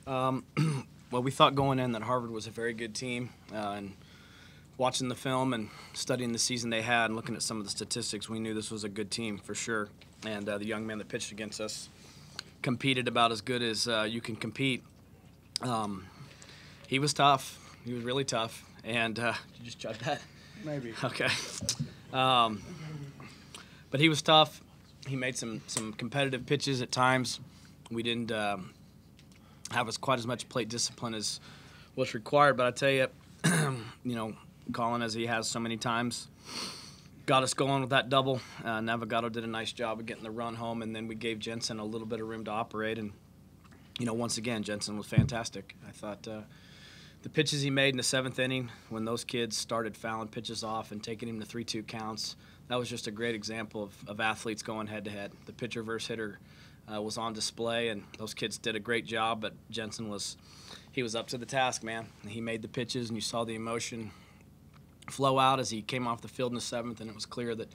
Um, well, we thought going in that Harvard was a very good team, and watching the film and studying the season they had and looking at some of the statistics, we knew this was a good team for sure. And the young man that pitched against us competed about as good as you can compete. He was tough. He was really tough. And you just judge that? Maybe. Okay. But he was tough. He made some competitive pitches at times. We didn't have quite as much plate discipline as was required. But I tell you, Colin, as he has so many times, got us going with that double. Navigato did a nice job of getting the run home, and then we gave Jensen a little bit of room to operate. And, once again, Jensen was fantastic. I thought the pitches he made in the seventh inning when those kids started fouling pitches off and taking him to 3-2 counts, that was just a great example of athletes going head-to-head. The pitcher versus hitter was on display, and those kids did a great job, but Jensen was up to the task, man. He made the pitches, and you saw the emotion flow out as he came off the field in the seventh, and it was clear that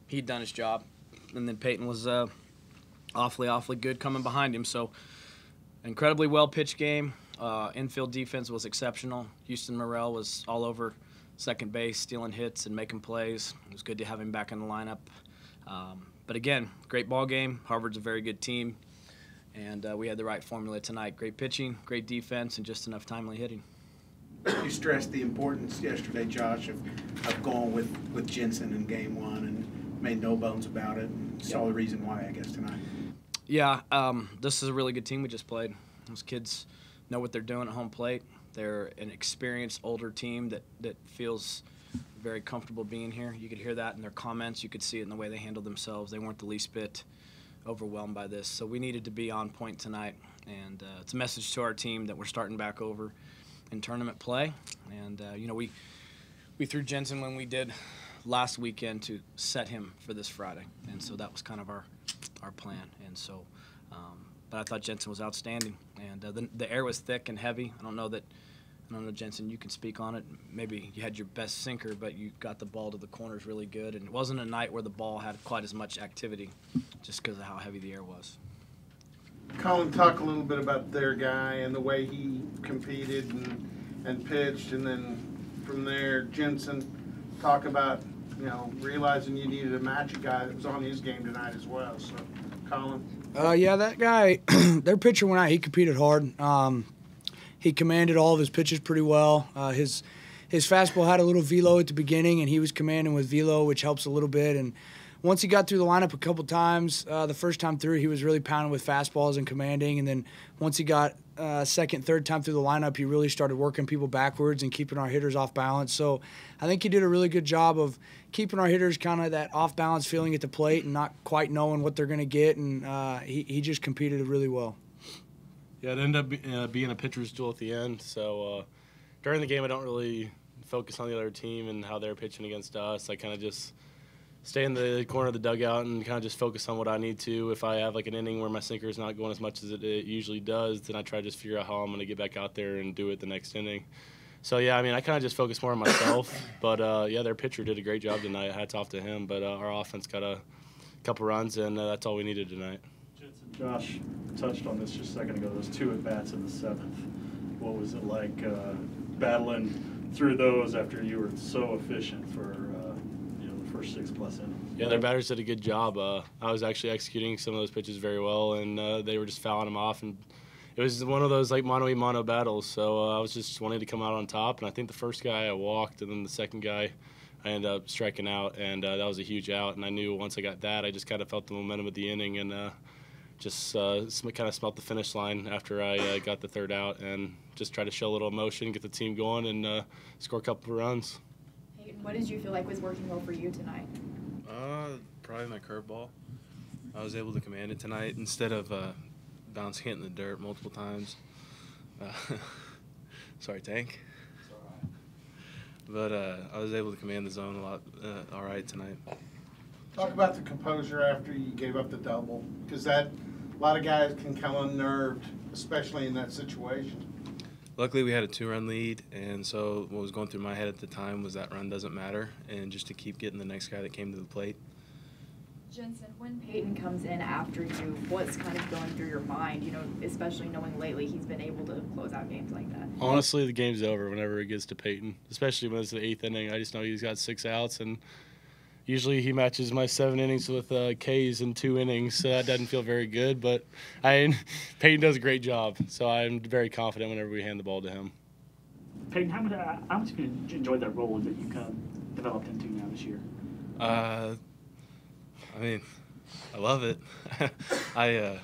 he'd done his job. And then Peyton was awfully good coming behind him. So incredibly well-pitched game. Infield defense was exceptional. Houston Morrell was all over second base, stealing hits and making plays. It was good to have him back in the lineup. But again, great ball game. Harvard's a very good team, and we had the right formula tonight. Great pitching, great defense, and just enough timely hitting. You stressed the importance yesterday, Josh, of going with Jensen in game one and made no bones about it. And saw the reason why, I guess, tonight. Yeah, this is a really good team we just played. Those kids know what they're doing at home plate. They're an experienced, older team that feels very comfortable being here. You could hear that in their comments. You could see it in the way they handled themselves. They weren't the least bit overwhelmed by this. So we needed to be on point tonight. And it's a message to our team that we're starting back over in tournament play. And, we threw Jensen when we did last weekend to set him for this Friday. And so that was kind of our plan. And so, but I thought Jensen was outstanding. And the air was thick and heavy. I don't know, Jensen, you can speak on it. Maybe you had your best sinker, but you got the ball to the corners really good. And it wasn't a night where the ball had quite as much activity just because of how heavy the air was. Colin, talk a little bit about their guy and the way he competed and pitched, and then from there, Jensen, talk about realizing you needed to match a guy that was on his game tonight as well. So, Colin. Yeah, that guy, their pitcher went out. He competed hard. He commanded all of his pitches pretty well. His fastball had a little velo at the beginning, and he was commanding with velo, which helps a little bit. And once he got through the lineup a couple times, the first time through, he was really pounding with fastballs and commanding. And then once he got second, third time through the lineup, he really started working people backwards and keeping our hitters off balance. So I think he did a really good job of keeping our hitters kind of that off-balance feeling at the plate and not quite knowing what they're going to get. And he just competed really well. Yeah, it ended up being a pitcher's duel at the end. So during the game, I don't really focus on the other team and how they're pitching against us. I kind of just stay in the corner of the dugout and kind of just focus on what I need to. If I have like an inning where my sinker is not going as much as it usually does, then I try to just figure out how I'm going to get back out there and do it the next inning. So, yeah, I mean, I kind of just focus more on myself. But, their pitcher did a great job tonight. Hats off to him. But our offense got a couple runs, and that's all we needed tonight. Jensen, Josh touched on this just a second ago, those two at-bats in the seventh. What was it like battling through those after you were so efficient for the first 6+ innings? Yeah, their batters did a good job. I was actually executing some of those pitches very well, and they were just fouling them off. And it was one of those like mano-a-mano battles, so I was just wanting to come out on top. And I think the first guy I walked, and then the second guy I ended up striking out, and that was a huge out. And I knew once I got that, I just kind of felt the momentum of the inning and just kind of smelt the finish line after I got the third out, and just try to show a little emotion, get the team going, and score a couple of runs. Hey, what did you feel like was working well for you tonight? Probably my curveball. I was able to command it tonight instead of bouncing it in the dirt multiple times. Sorry, Tank. It's all right. But I was able to command the zone a lot, all right tonight. Talk about the composure after you gave up the double, because a lot of guys can come unnerved, especially in that situation. Luckily, we had a 2-run lead, and so what was going through my head at the time was that run doesn't matter, and just to keep getting the next guy that came to the plate. Jensen, when Peyton comes in after you, what's kind of going through your mind, you know, especially knowing lately he's been able to close out games like that? Honestly, the game's over whenever it gets to Peyton, especially when it's the 8th inning. I just know he's got 6 outs, and usually he matches my 7 innings with K's in 2 innings, so that doesn't feel very good. But Peyton does a great job, so I'm very confident whenever we hand the ball to him. Peyton, how much have you enjoyed that role that you kind of developed into now this year? I mean, I love it. I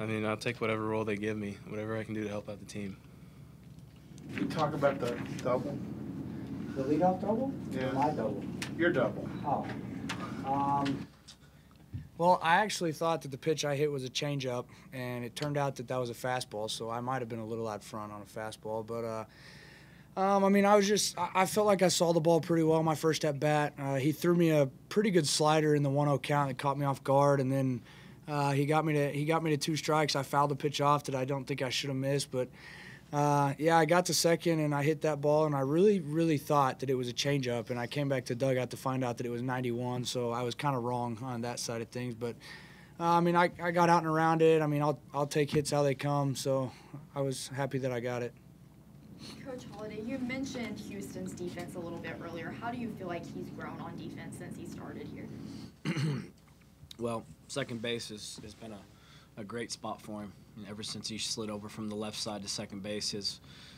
mean, I'll take whatever role they give me, whatever I can do to help out the team. You talk about the double. The leadoff double? Yeah. Or my double? Your double. Oh. Well, I actually thought that the pitch I hit was a changeup, and it turned out that that was a fastball, so I might have been a little out front on a fastball. But, I mean, I felt like I saw the ball pretty well my first at bat. He threw me a pretty good slider in the 1-0 count that caught me off guard, and then he got me to 2 strikes. I fouled the pitch off that I don't think I should have missed, but yeah, I got to second and I hit that ball, and I really thought that it was a changeup, and I came back to dugout to find out that it was 91, so I was kind of wrong on that side of things. But I mean, I got out and around it. I mean, I'll take hits how they come, so I was happy that I got it. Coach Holliday, you mentioned Houston's defense a little bit earlier. How do you feel like he's grown on defense since he started here? Well, second base has been a great spot for him. Ever since he slid over from the left side to second base,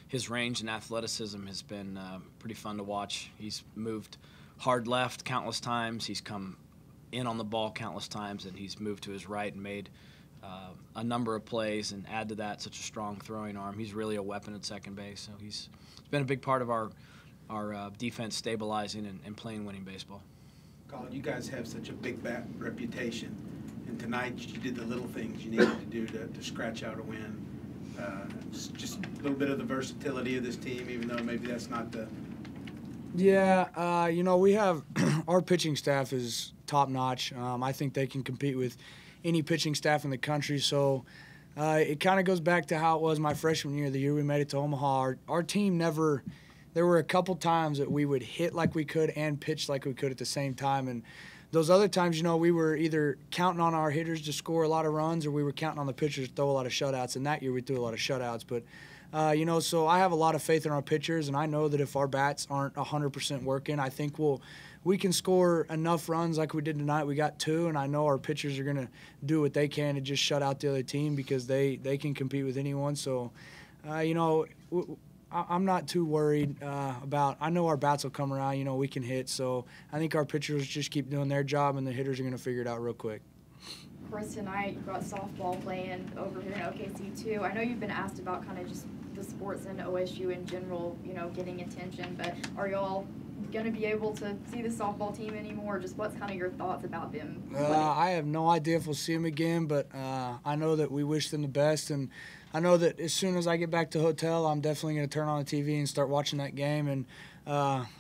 his range and athleticism has been pretty fun to watch. He's moved hard left countless times. He's come in on the ball countless times, and he's moved to his right and made a number of plays, and add to that such a strong throwing arm. He's really a weapon at second base. So he's been a big part of our defense stabilizing and playing winning baseball. Colin, you guys have such a big bat reputation, and tonight you did the little things you needed to do to scratch out a win. Just a little bit of the versatility of this team, even though maybe that's not the... Yeah, you know, we have our pitching staff is top notch. I think they can compete with any pitching staff in the country. So it kind of goes back to how it was my freshman year, the year we made it to Omaha. Our team never – there were a couple times that we would hit like we could and pitch like we could at the same time. And those other times, you know, we were either counting on our hitters to score a lot of runs or we were counting on the pitchers to throw a lot of shutouts. And that year we threw a lot of shutouts. But, you know, so I have a lot of faith in our pitchers, and I know that if our bats aren't 100% working, I think we can score enough runs like we did tonight. We got 2, and I know our pitchers are going to do what they can to just shut out the other team because they can compete with anyone. So, you know, I'm not too worried about – I know our bats will come around. You know, we can hit. So I think our pitchers just keep doing their job, and the hitters are going to figure it out real quick. Of course, tonight you've got softball playing over here in OKC too. I know you've been asked about kind of just the sports and OSU in general, you know, getting attention, but are y'all going to be able to see the softball team anymore? Just what's kind of your thoughts about them? I have no idea if we'll see them again, but I know that we wish them the best, and I know that as soon as I get back to the hotel, I'm definitely going to turn on the TV and start watching that game, and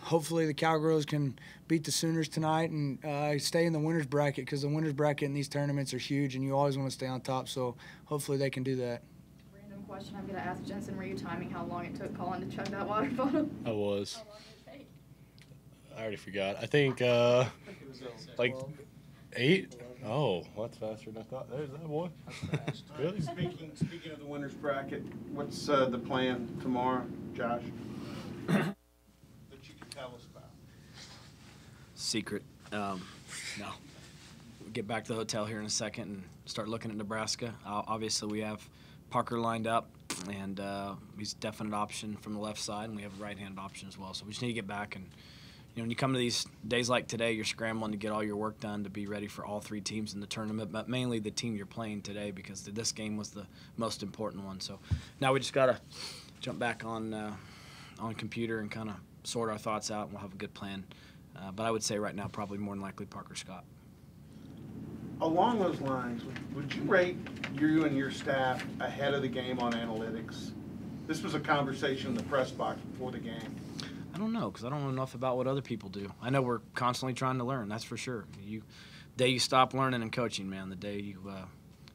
hopefully the Cowgirls can beat the Sooners tonight and stay in the winners bracket, because the winners bracket in these tournaments are huge, and you always want to stay on top, so hopefully they can do that. Random question I'm going to ask Jensen, were you timing how long it took Colin to chug that water bottle? I was. How long did it take? I already forgot. I think like 8. Oh, that's faster than I thought. There's that boy. Really? Speaking of the winners bracket, what's the plan tomorrow, Josh? That you can tell us about. Secret. No. We'll get back to the hotel here in a second and start looking at Nebraska. Obviously, we have Parker lined up, and he's a definite option from the left side, and we have a right-handed option as well. So we just need to get back, and you know, when you come to these days like today, you're scrambling to get all your work done to be ready for all 3 teams in the tournament, but mainly the team you're playing today, because this game was the most important one. So now we just got to jump back on computer and kind of sort our thoughts out, and we'll have a good plan. But I would say right now probably more than likely Parker Scott. Along those lines, would you rate you and your staff ahead of the game on analytics? This was a conversation in the press box before the game. I don't know, because I don't know enough about what other people do. I know we're constantly trying to learn, that's for sure. The day you stop learning and coaching, man, the day you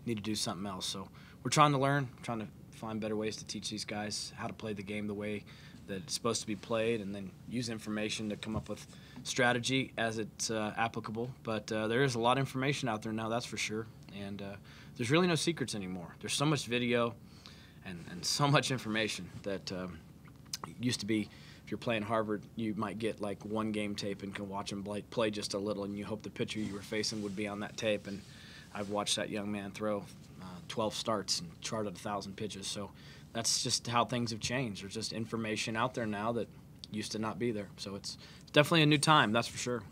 need to do something else. So we're trying to learn, trying to find better ways to teach these guys how to play the game the way that it's supposed to be played, and then use information to come up with strategy as it's applicable. But there is a lot of information out there now, that's for sure. And there's really no secrets anymore. There's so much video and so much information that used to be, if you're playing Harvard, you might get like one game tape and can watch them play just a little, and you hope the pitcher you were facing would be on that tape. And I've watched that young man throw 12 starts and charted 1,000 pitches. So that's just how things have changed. There's just information out there now that used to not be there. So it's definitely a new time, that's for sure.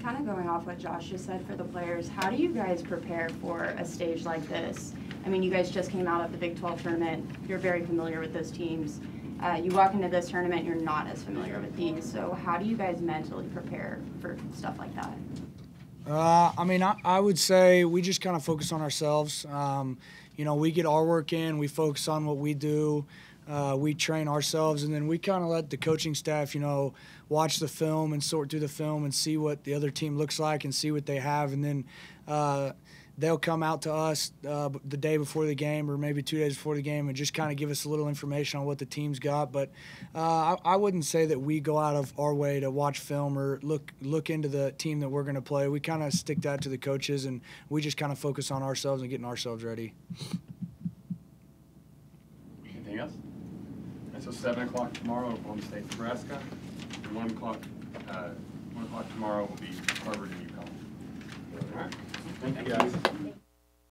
Kind of going off what Josh just said for the players, how do you guys prepare for a stage like this? I mean, you guys just came out of the Big 12 tournament. You're very familiar with those teams. You walk into this tournament, you're not as familiar with these. So how do you guys mentally prepare for stuff like that? I mean, I would say we just kind of focus on ourselves. You know, we get our work in, we focus on what we do, we train ourselves, and then we kind of let the coaching staff, you know, watch the film and sort through the film and see what the other team looks like and see what they have, and then they'll come out to us the day before the game or maybe 2 days before the game and just kind of give us a little information on what the team's got. But I wouldn't say that we go out of our way to watch film or look into the team that we're going to play. We kind of stick that to the coaches, and we just kind of focus on ourselves and getting ourselves ready. Anything else? And so 7 o'clock tomorrow, Oklahoma State, Nebraska. And 1 o'clock tomorrow will be Harvard and UConn. All right. Thank you, guys.